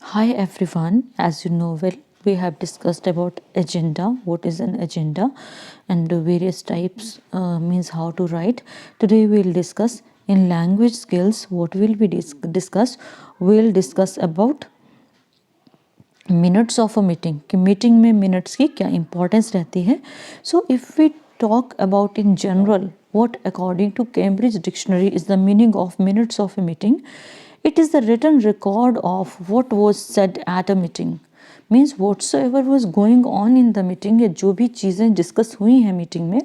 Hi everyone, as you know well, we have discussed about agenda, what is an agenda and the various types means how to write. Today we will discuss in language skills what will be discussed. We will discuss about minutes of a meeting कि meeting में minutes की क्या importance रहती है. So if we talk about in general what according to Cambridge Dictionary is the meaning of minutes of a meeting, it is the written record of what was said at a meeting. Means whatsoever was going on in the meeting या जो भी चीज़ें discuss हुई हैं meeting में.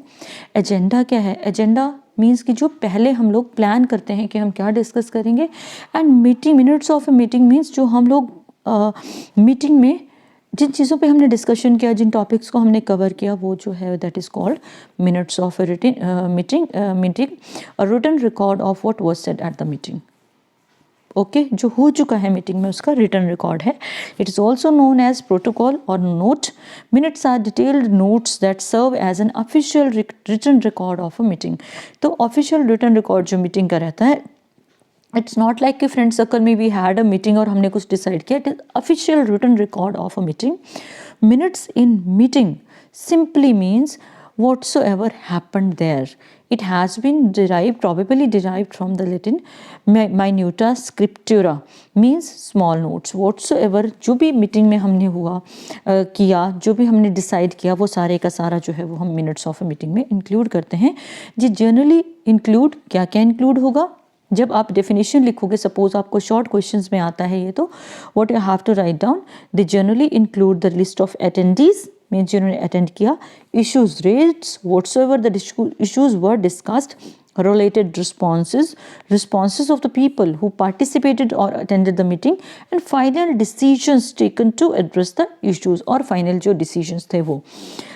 Agenda क्या है? Agenda means कि जो पहले हम लोग प्लान करते हैं कि हम क्या डिस्कस करेंगे. And meeting minutes of a meeting means जो हम लोग मीटिंग में जिन चीज़ों पे हमने डिस्कशन किया, जिन टॉपिक्स को हमने कवर किया, वो जो है that is called minutes of a meeting a written record of what was said at the meeting. Okay जो हो चुका है मीटिंग में उसका रिटर्न रिकॉर्ड है. It is also known as protocol और note. Minutes are detailed notes that serve as an official return record of a meeting. तो official return record जो मीटिंग का रहता है, इट्स नॉट लाइक कि फ्रेंड सर्कल में we had a meeting और हमने कुछ डिसाइड किया. It is official return record of a meeting. Minutes in meeting simply means whatsoever happened there. It has been probably derived from the Latin minuta scriptura, means small notes. Whatsoever जो भी meeting में हमने हुआ किया, जो भी हमने decide किया, वो सारे का सारा जो है वो हम मिनट्स ऑफ अ मीटिंग में इंक्लूड करते हैं. जी जनरली इंक्लूड क्या क्या इंक्लूड होगा? जब आप डेफिनेशन लिखोगे, सपोज आपको शॉर्ट क्वेश्चंस में आता है ये, तो what you have to write down, they generally include the list of attendees, means जिन्होंने अटेंड किया, issues raised, whatsoever the issues were discussed, related responses of the people who participated or attended the meeting, and final decisions taken to address the issues, और final जो decisions थे वो.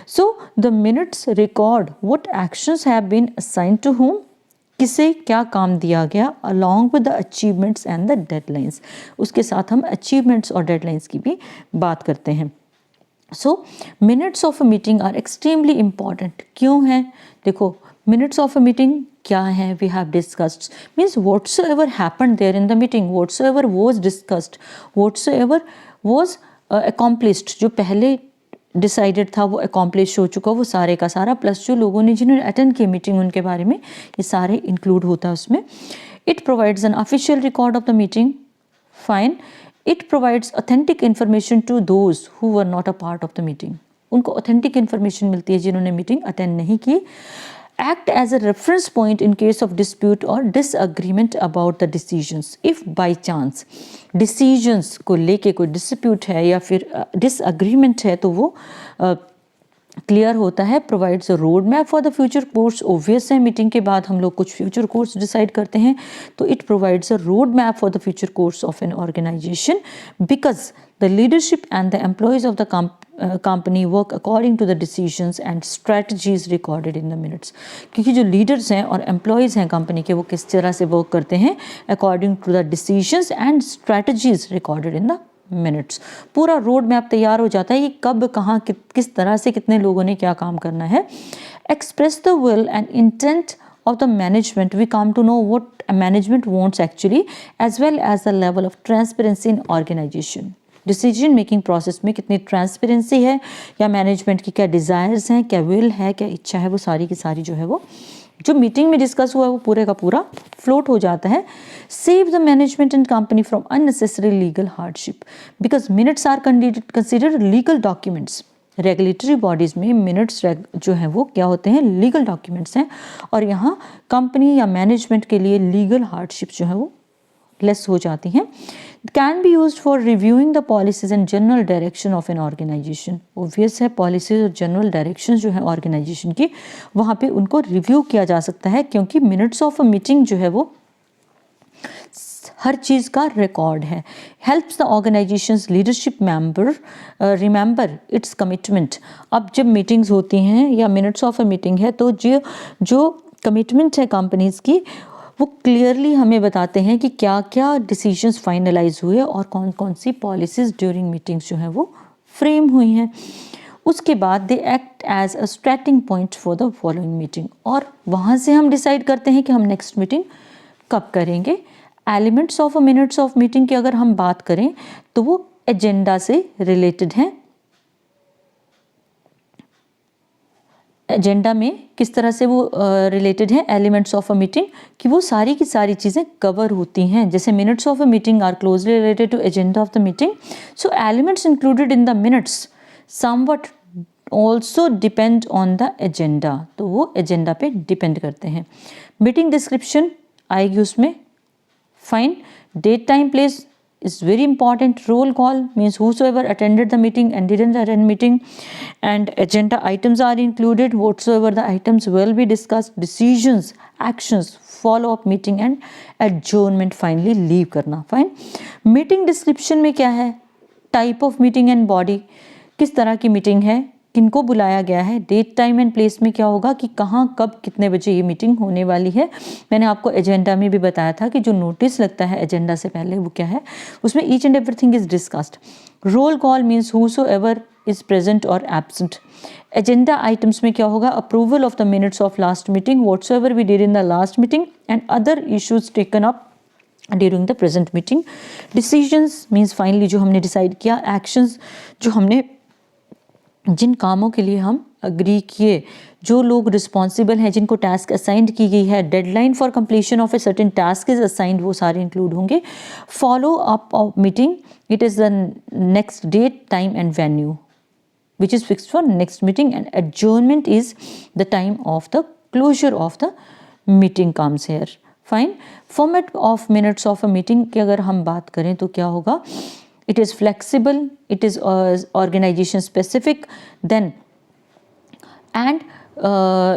So the minutes record what actions have been assigned to whom, किसे क्या काम दिया गया, along with the achievements and the deadlines. उसके साथ हम achievements और deadlines की भी बात करते हैं. So minutes of a meeting are extremely important. क्यों है? देखो minutes of a meeting क्या है? We have discussed means whatsoever happened there in the meeting, whatsoever was discussed, whatsoever was accomplished, जो पहले डिसाइडेड था वो अकॉम्प्लिश हो चुका, वो सारे का सारा, प्लस जो लोगों ने जिन्होंने अटेंड की मीटिंग उनके बारे में, ये सारे इंक्लूड होता है उसमें. It provides an official record of the meeting. Fine. It provides authentic information to those who were not a part of the meeting. उनको ऑथेंटिक इन्फॉर्मेशन मिलती है जिन्होंने मीटिंग अटेंड नहीं की. act as a reference point in case of dispute or disagreement about the decisions. If by chance decisions को लेके कोई dispute है या फिर disagreement है, तो वो क्लियर होता है. Provides a road map for the future course. Obvious है मीटिंग के बाद हम लोग कुछ फ्यूचर कोर्स डिसाइड करते हैं, तो it provides a road map for the future course of an organisation, because the leadership and the employees of the company work according to the decisions and strategies recorded in the minutes. क्योंकि जो leaders हैं और employees हैं company के, वो किस तरह से वर्क करते हैं according to the decisions and strategies recorded in the minutes. पूरा रोड मैप तैयार हो जाता है कि कब कहाँ किस तरह से कितने लोगों ने क्या काम करना है. Express the will and intent of the management. We come to know what a management wants actually, as well as the level of transparency in organization. Decision making process में कितनी ट्रांसपेरेंसी है, या मैनेजमेंट की क्या desires हैं, क्या will है, क्या इच्छा है, वो सारी की सारी जो है वो जो मीटिंग में डिस्कस हुआ है वो पूरे का पूरा फ्लोट हो जाता है. Save the management and company from unnecessary legal hardship, because minutes are considered legal documents. Regulatory bodies में मिनट्स जो हैं वो क्या होते हैं? लीगल डॉक्यूमेंट्स हैं, और यहाँ कंपनी या मैनेजमेंट के लिए लीगल हार्डशिप जो है वो लेस हो जाती हैं. Can be used for reviewing the policies and general direction of an organisation. Obvious है, पॉलिसीज और जनरल डायरेक्शन जो है ऑर्गेनाइजेशन की, वहाँ पे उनको रिव्यू किया जा सकता है, क्योंकि मिनट्स ऑफ अ मीटिंग जो है वो हर चीज़ का रिकॉर्ड है. Helps the organisations leadership member remember it's commitment. अब जब मीटिंग्स होती हैं या मिनट्स ऑफ अ मीटिंग है, तो जो कमिटमेंट है कंपनीज की, वो क्लियरली हमें बताते हैं कि क्या क्या डिसीजंस फाइनलाइज हुए और कौन कौन सी पॉलिसीज ड्यूरिंग मीटिंग्स जो हैं वो फ्रेम हुई हैं. उसके बाद they act as a starting point for the following meeting, और वहाँ से हम डिसाइड करते हैं कि हम नेक्स्ट मीटिंग कब करेंगे. Elements of minutes of meeting की अगर हम बात करें तो वो एजेंडा से रिलेटेड हैं। एजेंडा में किस तरह से वो रिलेटेड है एलिमेंट्स ऑफ अ मीटिंग, कि वो सारी की सारी चीज़ें कवर होती हैं। जैसे minutes of a meeting are closely related to agenda of the meeting, so elements included in the minutes somewhat also depend on the agenda, तो वो एजेंडा पे डिपेंड करते हैं। मीटिंग डिस्क्रिप्शन आएगी उसमें, fine. Date time place is very important. Roll call means whosoever attended the meeting and didn't attend meeting, and agenda items are included, whatsoever the items will be discussed, decisions, actions, follow up meeting and adjournment, finally leave करना। Fine. Meeting description में क्या है, type of meeting and body, किस तरह की meeting है, किनको बुलाया गया है, डेट टाइम एंड प्लेस में क्या होगा कि कहाँ कब कितने बजे ये मीटिंग होने वाली है। मैंने आपको एजेंडा में भी बताया था कि जो नोटिस लगता है एजेंडा से पहले वो क्या है, उसमें each and everything is discussed. Roll call means whosoever is present और एब्सेंट। एजेंडा आइटम्स में क्या होगा, approval of the minutes of last meeting, whatsoever we did in the last meeting and other issues taken up during the present meeting. Decisions means finally जो हमने decide किया, actions जो हमने जिन कामों के लिए हम अग्री किए, जो लोग रिस्पॉन्सिबल हैं, जिनको टास्क असाइंड की गई है, deadline for completion of a certain task is assigned, वो सारे इंक्लूड होंगे। Follow up of meeting, it is the next date time and venue which is fixed for next meeting, and adjournment is the time of the closure of the meeting comes here. Fine. Format of minutes of a meeting की अगर हम बात करें तो क्या होगा, it is flexible, it is organization specific, then and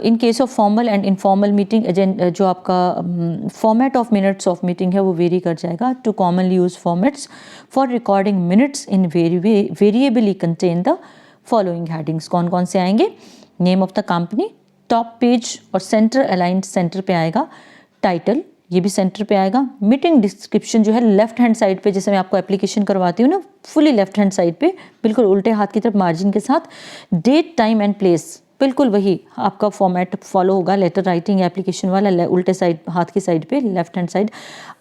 in case of formal and informal meeting जो आपका format of minutes of meeting है वो vary कर जाएगा to commonly used formats for recording minutes in variably contain the following headings. कौन कौन से आएंगे, name of the company, top page और सेंटर अलाइंड सेंटर पे आएगा, टाइटल ये भी सेंटर पे आएगा। मीटिंग डिस्क्रिप्शन जो है लेफ्ट हैंड साइड पे, जैसे मैं आपको एप्लीकेशन करवाती हूँ ना, फुली लेफ्ट हैंड साइड पे बिल्कुल उल्टे हाथ की तरफ मार्जिन के साथ। डेट टाइम एंड प्लेस बिल्कुल वही आपका फॉर्मेट फॉलो होगा, लेटर राइटिंग एप्लीकेशन वाला, उल्टे साइड हाथ की साइड पे left hand side.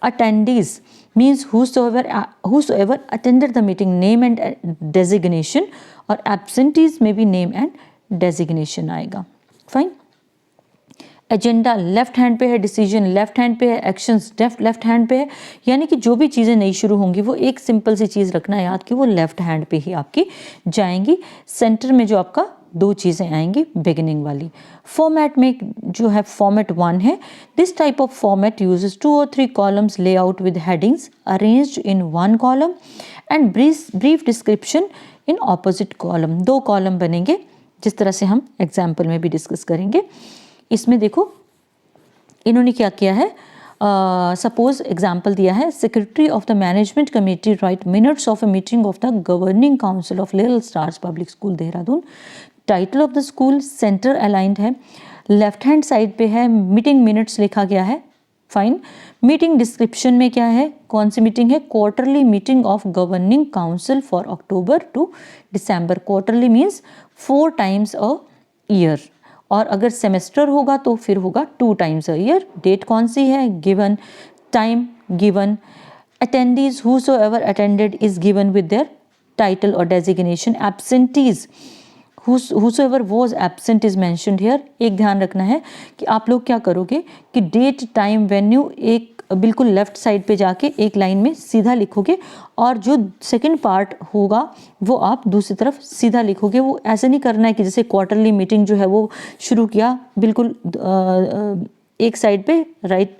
Attendees means whosoever attended the meeting, name and designation, और absentees में भी नेम एंड डेजिग्नेशन आएगा। फाइन। एजेंडा लेफ्ट हैंड पे है, डिसीजन लेफ्ट हैंड पे है, एक्शंस लेफ्ट हैंड पे है, यानी कि जो भी चीज़ें नई शुरू होंगी वो एक सिंपल सी चीज़ रखना याद कि वो लेफ्ट हैंड पे ही आपकी जाएंगी। सेंटर में जो आपका दो चीज़ें आएंगी बिगिनिंग वाली। फॉर्मेट में जो है फॉर्मेट 1 है, this type of format uses 2 or 3 columns layout with headings arranged in 1 column and brief description in opposite column. 2 column बनेंगे, जिस तरह से हम एग्जाम्पल में भी डिस्कस करेंगे। इसमें देखो इन्होंने क्या किया है, सपोज एग्जाम्पल दिया है, secretary of the management committee write minutes of a meeting of the governing council of Little stars public School Dehradun. Title of the school centre aligned है, लेफ्ट हैंड साइड पे है, मीटिंग मिनट्स लिखा गया है। Fine. Meeting description में क्या है, कौन सी मीटिंग है, quarterly meeting of governing council for October to December. Quarterly means 4 times a year, और अगर सेमेस्टर होगा तो फिर होगा 2 times अ ईयर। डेट कौन सी है, given, time given, attendees whosoever attended is given with their title or designation, absentees whosoever was absent is mentioned here। एक ध्यान रखना है कि आप लोग क्या करोगे कि डेट टाइम वेन्यू एक बिल्कुल लेफ्ट साइड पे जाके एक लाइन में सीधा लिखोगे, और जो सेकंड पार्ट होगा वो आप दूसरी तरफ सीधा लिखोगे। वो ऐसे नहीं करना है कि जैसे क्वार्टरली मीटिंग जो है वो शुरू किया बिल्कुल एक साइड पे राइट,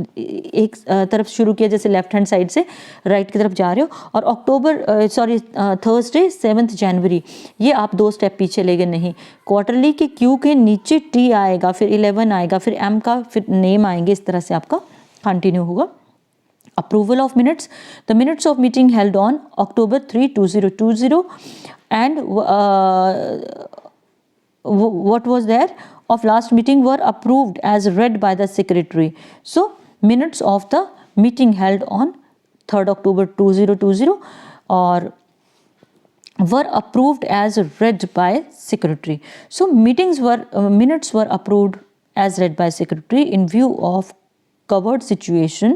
एक तरफ शुरू किया जैसे लेफ्ट हैंड साइड से राइट की तरफ जा रहे हो, और अक्टूबर सॉरी थर्सडे 7 जनवरी, ये आप 2 स्टेप पीछे ले गए नहीं। क्वार्टरली के क्यू के नीचे टी आएगा, फिर 11 आएगा, फिर एम का, फिर नेम आएंगे, इस तरह से आपका कंटिन्यू होगा। Approval of minutes, the minutes of meeting held on October 3, 2020 and what was there of last meeting were approved as read by the secretary. So minutes of the meeting held on 3rd October 2020 or were approved as read by secretary. So minutes were approved as read by secretary in view of covered situation,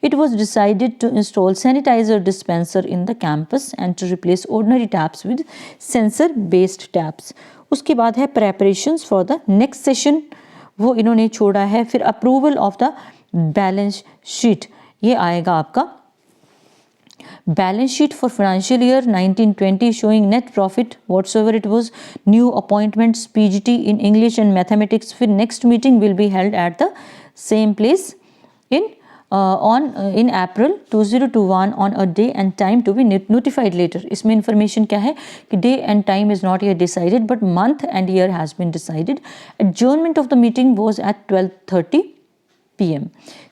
it was decided to install sanitizer dispenser in the campus and to replace ordinary taps with sensor based taps. उसके बाद है preparations for the next session, वो इन्होंने छोड़ा है. फिर approval of the balance sheet, ये आएगा आपका balance sheet for financial year 1920 showing net profit whatsoever it was, new appointments, PGT in English and mathematics. फिर next meeting will be held at the same place in April 2021 on a day and time to be notified later. इसमें information क्या है कि day and time is not yet decided but month and year has been decided. Adjournment of the meeting was at 12:30 PM.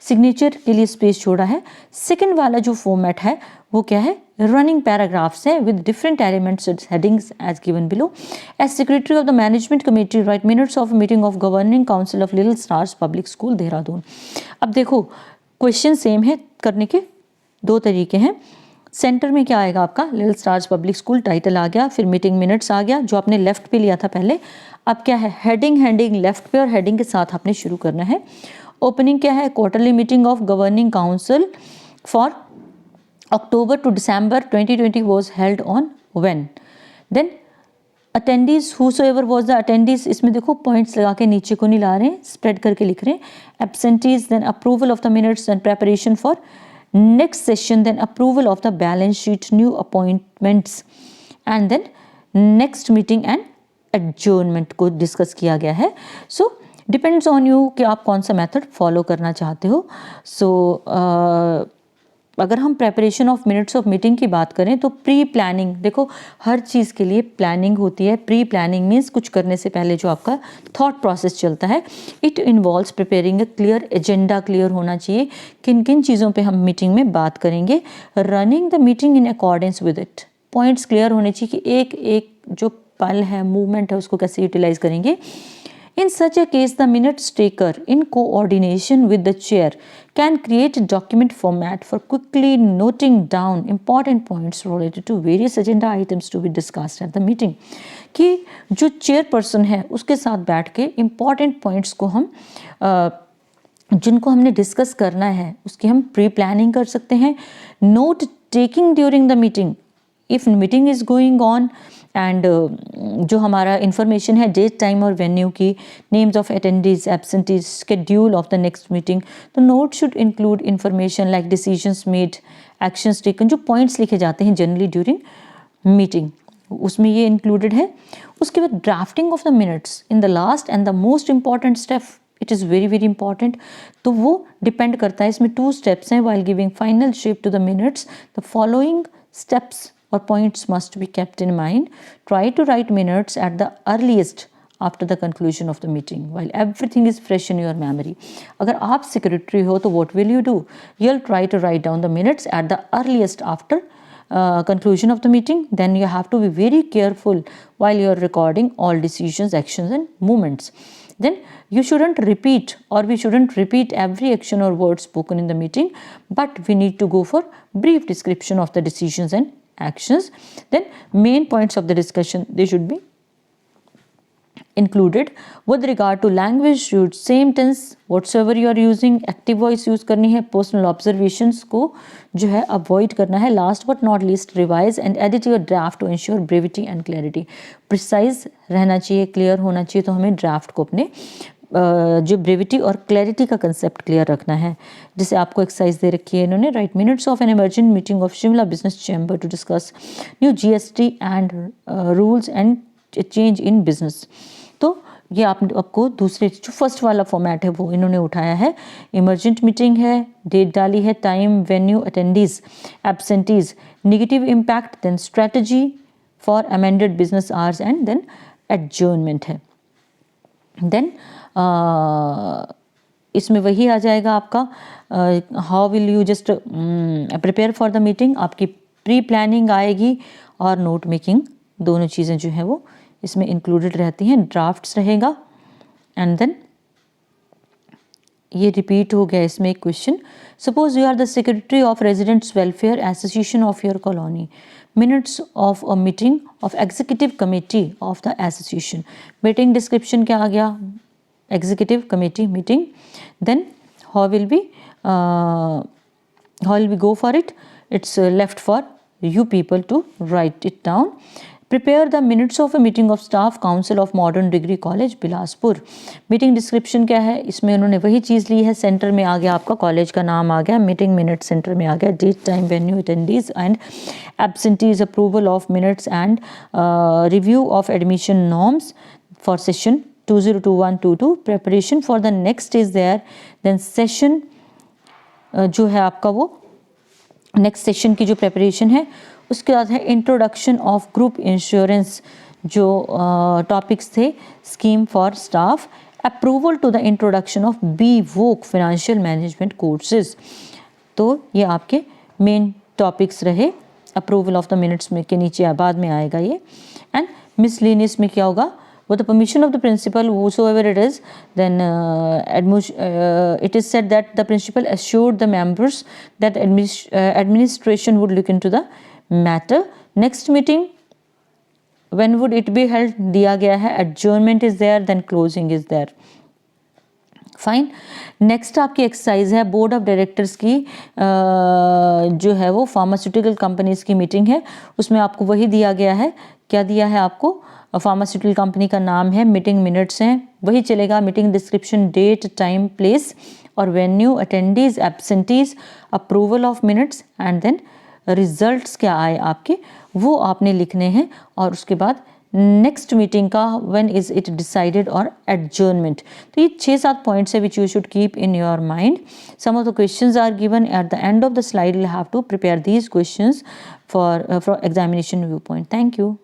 Signature के लिए space छोड़ा है. Second वाला जो फॉर्मेट है वो क्या है, रनिंग पैराग्राफ्स है with different elements headings as given below. As secretary of the management committee write minutes of meeting of governing council of Little stars public School Dehradun. अब देखो क्वेश्चन सेम है, करने के दो तरीके हैं. सेंटर में क्या आएगा आपका, little stars public school title आ गया, फिर मीटिंग मिनट्स आ गया जो आपने लेफ्ट पे लिया था पहले. अब क्या है, हेडिंग लेफ्ट पे और हेडिंग के साथ आपने शुरू करना है. ओपनिंग क्या है, quarterly meeting of governing council for October to December 2020 was held on when. Then attendees whosoever was the attendees, इसमें देखो पॉइंट्स लगा के नीचे को नहीं ला रहे हैं, स्प्रेड करके लिख रहे हैं. Absentees, then approval of the minutes and preparation for next session, then approval of the balance sheet, new appointments and then next meeting and adjournment को डिस्कस किया गया है. So डिपेंड्स ऑन यू कि आप कौन सा मेथड फॉलो करना चाहते हो. सो अगर हम preparation of minutes of meeting की बात करें तो प्री प्लानिंग, देखो हर चीज़ के लिए प्लानिंग होती है. प्री प्लानिंग मीन्स कुछ करने से पहले जो आपका थॉट प्रोसेस चलता है. It involves preparing A clear agenda, clear होना चाहिए किन किन चीज़ों पे हम मीटिंग में बात करेंगे. Running the meeting in accordance with it, points clear होने चाहिए कि एक एक जो पल है, मूवमेंट है, उसको कैसे यूटिलाइज करेंगे. In such a case, the minutes taker, in coordination with the chair, can create a document format for quickly noting down important points related to various agenda items to be discussed at the meeting. कि जो chairperson है उसके साथ बैठ के important points को हम जिनको हमने डिस्कस करना है उसकी हम प्री प्लानिंग कर सकते हैं. Note taking during the meeting, if meeting is going on and जो हमारा इन्फॉर्मेशन है डेट टाइम और वेन्यू की, names of attendees, absentees, schedule of the next meeting. तो note should include information like decisions made, actions taken, जो points लिखे जाते हैं जनरली ड्यूरिंग मीटिंग, उसमें ये इंक्लूडेड है. उसके बाद drafting of the minutes in the last and the most important step, it is very very important. तो वो डिपेंड करता है, इसमें 2 स्टेप्स हैं. While giving final shape to the minutes the following steps or points must be kept in mind. Try to write minutes at the earliest after the conclusion of the meeting while everything is fresh in your memory. अगर आप secretary हो तो what will you do? You'll try to write down the minutes at the earliest after conclusion of the meeting. Then you have to be very careful while you're recording all decisions, actions and movements. Then you shouldn't repeat, or we shouldn't repeat every action or word spoken in the meeting, but we need to go for brief description of the decisions and actions. Then main points of the discussion, they should be included. With regard to language, use same tense whatsoever you are using. Active voice use करनी है. Personal observations को जो है avoid करना है. Last but not least, revise and edit your draft to ensure brevity and clarity. Precise रहना चाहिए, clear होना चाहिए. तो हमें draft को अपने जो ब्रेविटी और क्लैरिटी का कंसेप्ट क्लियर रखना है. जिसे आपको एक्सरसाइज दे रखी है इन्होंने. Write minutes of an emergent meeting of Shimla business chamber to discuss new GST and rules and change in business. तो ये आपको दूसरे जो फर्स्ट वाला फॉर्मेट है वो इन्होंने उठाया है. इमरजेंट मीटिंग है, डेट डाली है, time, venue, attendees, absentees, negative impact, then strategy for amended business hours and then adjournment है. देन इसमें वही आ जाएगा आपका how will you just prepare for the meeting. आपकी प्री प्लानिंग आएगी और नोट मेकिंग, दोनों चीज़ें जो हैं वो इसमें इंक्लूडेड रहती हैं. ड्राफ्ट्स रहेगा एंड देन ये रिपीट हो गया इसमें एक question. Suppose you are the secretary of residents welfare association of your colony. Minutes of a meeting of executive committee of the association. Meeting description क्या आ गया, executive committee meeting. Then how will we go for it? It's left for you people to write it down. Prepare the minutes of a meeting of staff council of Modern Degree College Bilaspur. Meeting description क्या है, इसमें उन्होंने वही चीज़ ली है, centre में आ गया आपका कॉलेज का नाम आ गया, मीटिंग मिनट सेंटर में आ गया, date time venue attendees and absentees, approval of minutes and review of admission norms for session 2021-22. Preparation for the next is there. Then session जो है आपका वो नेक्स्ट सेशन की जो प्रेपरेशन है, उसके बाद है इंट्रोडक्शन ऑफ ग्रुप इंश्योरेंस, जो टॉपिक्स थे, scheme for staff, approval to the introduction of B voc financial management courses. तो ये आपके मेन टॉपिक्स रहे. अप्रूवल ऑफ द मिनट्स में के नीचे बाद में आएगा ये. एंड मिसलेनियस में क्या होगा, with the permission of the principal, whosoever it is, then it is said that the principal assured the members that administration would look into the matter. Next meeting, when would it be held, दिया गया है. adjournment is there, then closing is there. Fine. Next आपकी exercise है board of directors की जो है वो pharmaceutical companies की मीटिंग है. उसमें आपको वही दिया गया है. क्या दिया है आपको? फार्मास्यूटिकल कंपनी का नाम है, मीटिंग मिनट्स हैं, वही चलेगा. Meeting description, date time place और venue, attendees absentees, approval of minutes and then results क्या आए आपके वो आपने लिखने हैं. और उसके बाद नेक्स्ट मीटिंग का व्हेन इज इट डिसाइडेड और एडजर्नमेंट. तो ये 6-7 पॉइंट्स है which you should keep in your mind. Some of the questions are given at the end of the slide. You have to prepare these questions for examination view point. Thank you.